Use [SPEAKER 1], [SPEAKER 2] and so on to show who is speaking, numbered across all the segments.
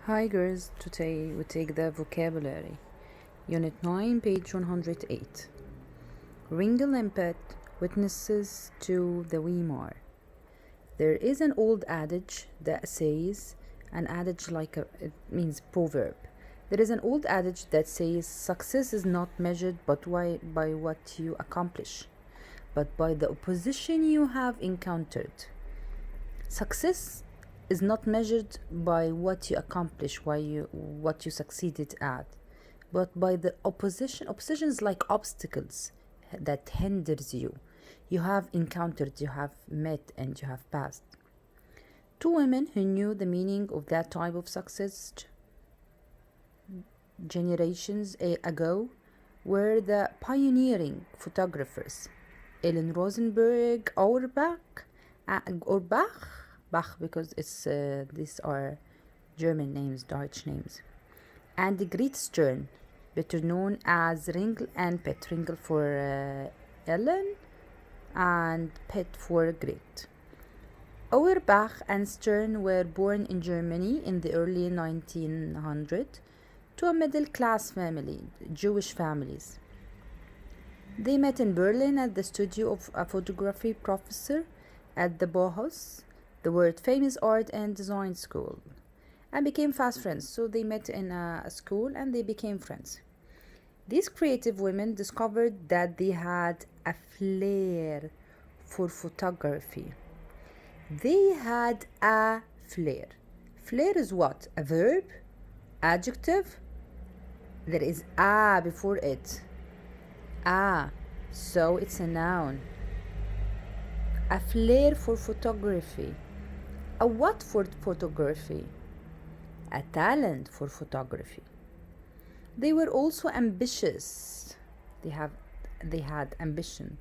[SPEAKER 1] Hi girls, today we take the vocabulary. Unit 9, page 108. Ringle and Pet, witnesses to the Weimar. There is an old adage that says, it means proverb. There is an old adage that says, success is not measured by what you accomplish, but by the opposition you have encountered. Success is not measured by what you accomplish, what you succeeded at, but by the opposition. Opposition is like obstacles that hinders you. You have encountered, you have met, and you have passed. Two women who knew the meaning of that type of success generations ago were the pioneering photographers Ellen Rosenberg Auerbach, Bach, because these are German names, Dutch names, and Grete Stern, better known as Ringle and Pet. Ringle for Ellen and Pet for Grete. Auerbach and Stern were born in Germany in the early 1900s to a middle-class family, Jewish families. They met in Berlin at the studio of a photography professor at the Bauhaus, the world famous art and design school, and became fast friends. So they met in a school and they became friends. These creative women discovered that they had a flair for photography. They had a flair. Flair is what? A verb? Adjective? There is a before it. So it's a noun. A flair for photography. A what for photography? A talent for photography. They were also ambitious. They had ambition.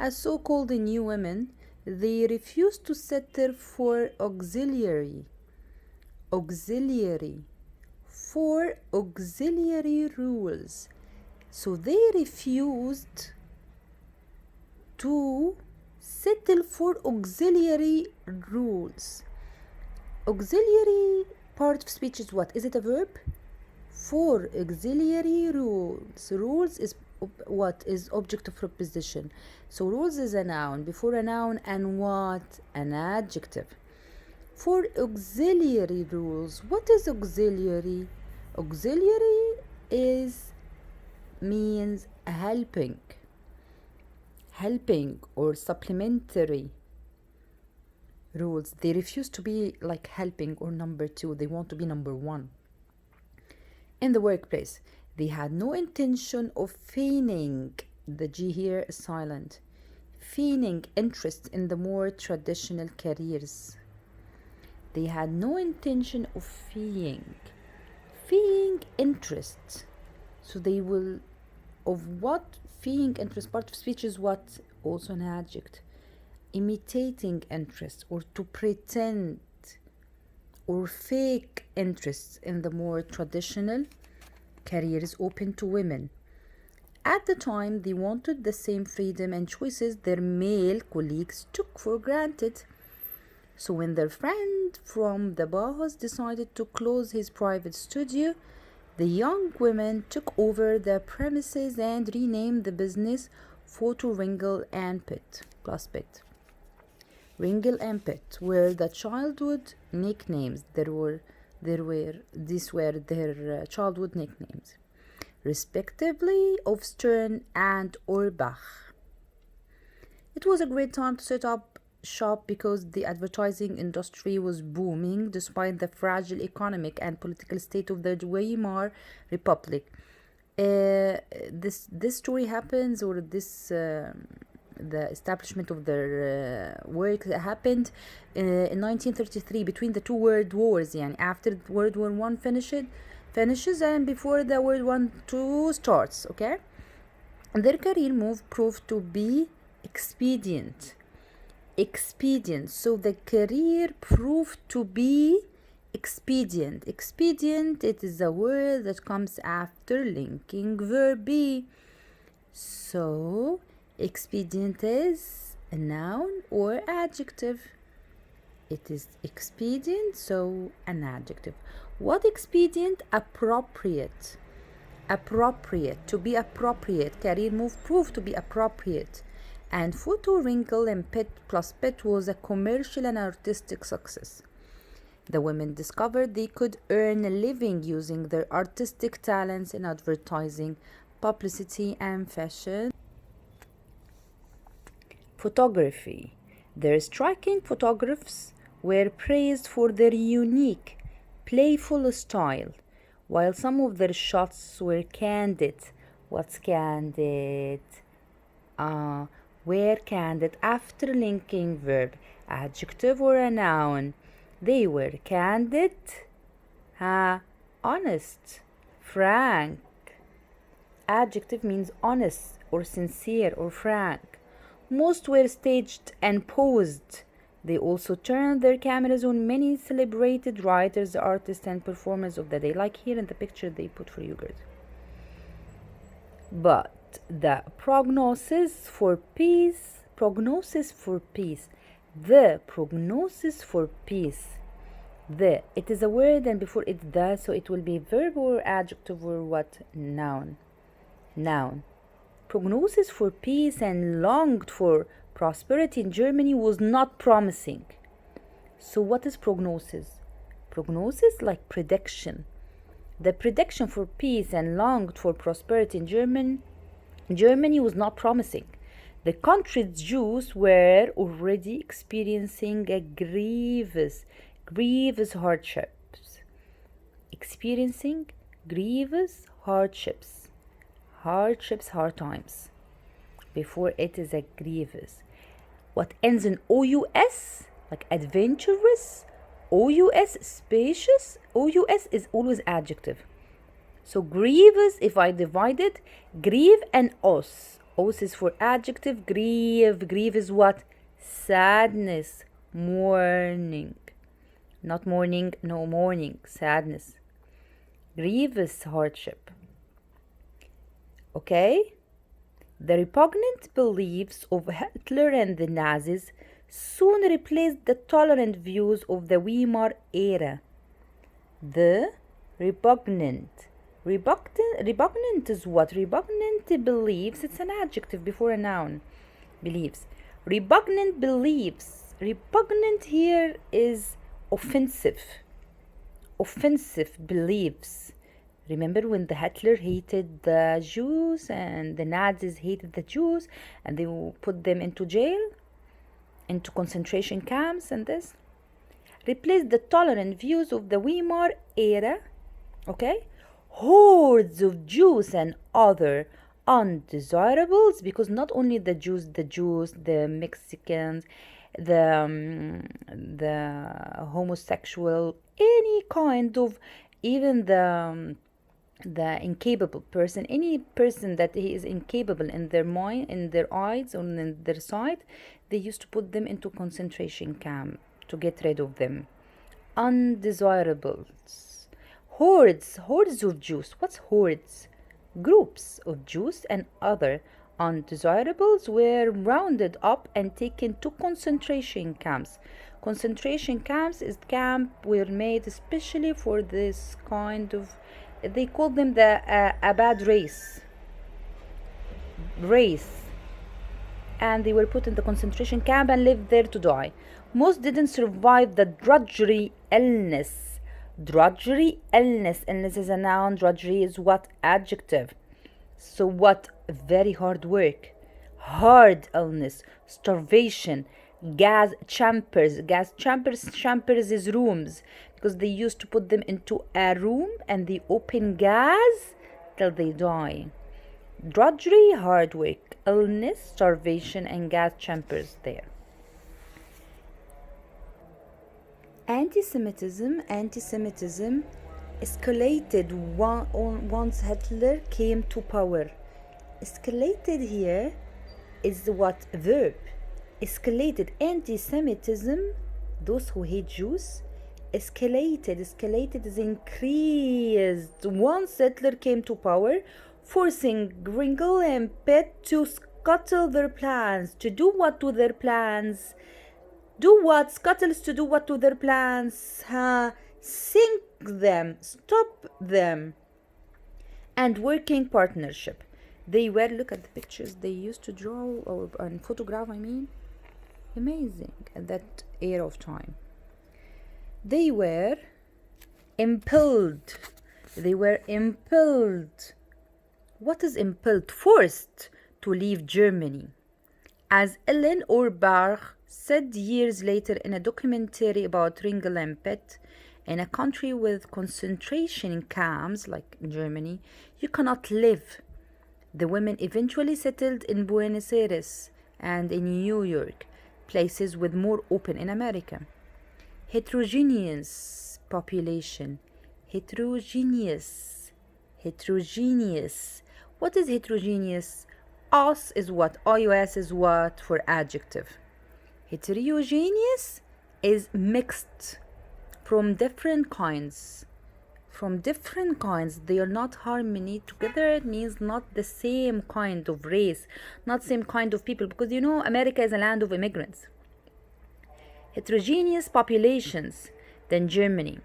[SPEAKER 1] As so-called new women, they refused to settle for auxiliary rules. So they refused to settle for auxiliary rules. Auxiliary part of speech is what? Is it a verb? For auxiliary rules. Rules is what? Is object of preposition. So rules is a noun. Before a noun and what? An adjective. For auxiliary rules. What is auxiliary? Auxiliary means helping or supplementary rules. They refuse to be like helping or number two. They want to be number one. In the workplace, they had no intention of feigning, the G here is silent, feigning interest in the more traditional careers. They had no intention of feigning interest. So they will, of what? Feigning interest, part of speech is what? Also an adjective. Imitating interest or to pretend or fake interest in the more traditional careers open to women. At the time, they wanted the same freedom and choices their male colleagues took for granted. So when their friend from the Bauhaus decided to close his private studio, the young women took over the premises and renamed the business Photo Ringle and Pet plus Pet. Ringle and Pet were the childhood nicknames. These were their childhood nicknames, respectively, of Stern and Auerbach. It was a great time to set up shop because the advertising industry was booming despite the fragile economic and political state of the Weimar Republic. This story happens, or this the establishment of their work happened in 1933 between the two world wars. After World War I finishes and before the World War II starts. Okay, their career move proved to be expedient. So the career proved to be expedient. It is a word that comes after linking verb be. So expedient is a noun or adjective. It is expedient, so an adjective. What expedient? Appropriate. Appropriate. To be appropriate. Career move proved to be appropriate. And photo, wrinkle, and pet plus pet was a commercial and artistic success. The women discovered they could earn a living using their artistic talents in advertising, publicity, and fashion. Photography. Their striking photographs were praised for their unique, playful style, while some of their shots were candid. What's candid? Were candid after linking verb, adjective or a noun. They were candid, honest, frank. Adjective means honest or sincere or frank. Most were staged and posed. They also turned their cameras on many celebrated writers, artists, and performers of the day, like here in the picture they put for you guys. But the prognosis for peace, the prognosis for peace, it is a word and before it's the, so it will be verb or adjective or what? Noun. Prognosis for peace and longed for prosperity in Germany was not promising. So what is prognosis? Prognosis like prediction. The prediction for peace and longed for prosperity in Germany was not promising. The country's Jews were already experiencing a grievous hardships. Hard times. Before it is a grievous. What ends in OUS, like adventurous, OUS, spacious, OUS is always adjective. So grievous, if I divide it, grieve and os. Os is for adjective, grieve. Grieve is what? Sadness, mourning. Not mourning, no mourning, sadness. Grievous hardship. Okay? The repugnant beliefs of Hitler and the Nazis soon replaced the tolerant views of the Weimar era. The repugnant is what? Repugnant beliefs, it's an adjective before a noun. Beliefs. Repugnant beliefs. Repugnant here is offensive beliefs. Remember when the Hitler hated the Jews and the Nazis hated the Jews and they put them into jail, into concentration camps and this? Replaced the tolerant views of the Weimar era, okay? Hordes of Jews and other undesirables, because not only the Jews, the Mexicans, the homosexual, any kind of, even the incapable person, any person that he is incapable in their mind, in their eyes, or in their sight, they used to put them into concentration camp to get rid of them. Undesirables. Hordes of Jews. What's hordes? Groups of Jews and other undesirables were rounded up and taken to concentration camps. Concentration camps is camp were made especially for this kind of, they call them a bad race, and they were put in the concentration camp and lived there to die. Most didn't survive the drudgery illness. Illness is a noun. Drudgery is what? Adjective. So what? Very hard work, hard illness, starvation, gas chambers is rooms, because they used to put them into a room and they open gas till they die. Drudgery, hard work, illness, starvation, and gas chambers there. Anti-Semitism escalated once Hitler came to power. Escalated here is what? Verb. Escalated. Anti-Semitism, those who hate Jews, escalated is increased once Hitler came to power, forcing Gringel and Pitt to scuttle their plans. To do what to their plans? Do what? Scuttles to do what to their plans? Sink them, stop them. And working partnership. They were, look at the pictures they used to draw or and photograph, I mean. Amazing at that era of time. They were impelled. They were impelled. What is impelled? Forced to leave Germany. As Ellen Orbach said years later in a documentary about Ringel and Pitt, in a country with concentration camps like in Germany, you cannot live. The women eventually settled in Buenos Aires and in New York, places with more open in America. Heterogeneous population. Heterogeneous. What is heterogeneous? Os is what? IOS is what for adjective. Heterogeneous is mixed from different kinds. They are not harmony together. It means not the same kind of race, not same kind of people, because America is a land of immigrants. Heterogeneous populations than Germany.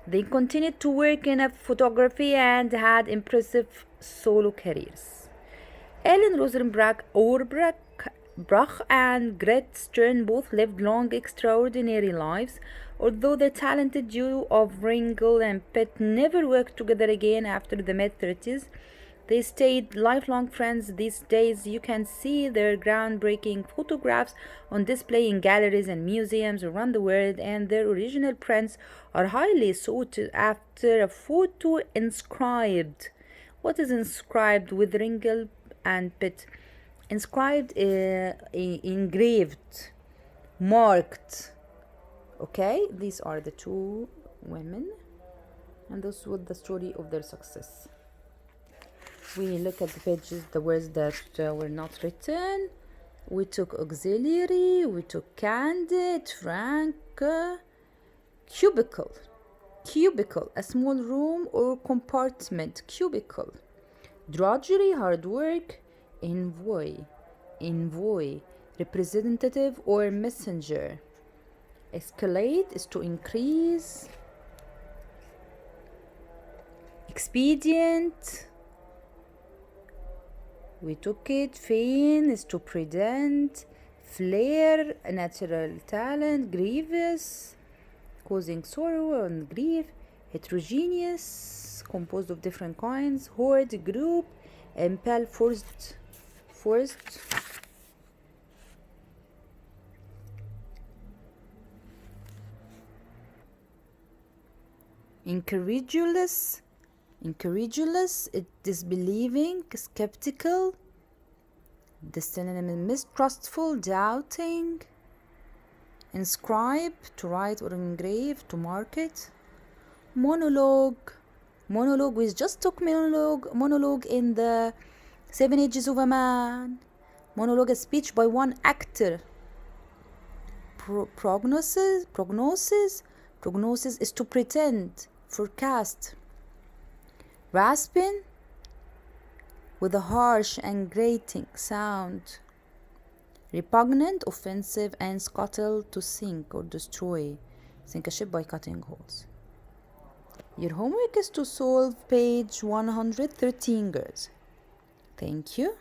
[SPEAKER 1] They continued to work in photography and had impressive solo careers. Ellen Rosenbach Brach and Gret Stern both lived long, extraordinary lives, although the talented duo of Ringel and Pitt never worked together again after the mid-30s. They stayed lifelong friends. These days you can see their groundbreaking photographs on display in galleries and museums around the world, and their original prints are highly sought after. A photo inscribed. What is inscribed with Ringel and Pitt? Inscribed, engraved, marked. Okay, these are the two women, and this was the story of their success. We look at the pages, the words that were not written. We took auxiliary, we took candid, frank, cubicle, a small room or compartment, cubicle. Drudgery, hard work. Envoy, representative or messenger. Escalate is to increase. Expedient, we took it. Feign is to pretend. Flair, a natural talent. Grievous, causing sorrow and grief. Heterogeneous, composed of different kinds. Horde, group. Impel, forced. Incredulous, disbelieving, skeptical. The synonym is mistrustful, doubting. Inscribe, to write or engrave, to market. Monologue, we just took monologue in the 7 Ages of a Man. Monologue, a speech by one actor. Prognosis is to pretend, forecast. Rasping, with a harsh and grating sound. Repugnant, offensive, and scuttle, to sink or destroy. Sink a ship by cutting holes. Your homework is to solve page 113, girls. Thank you.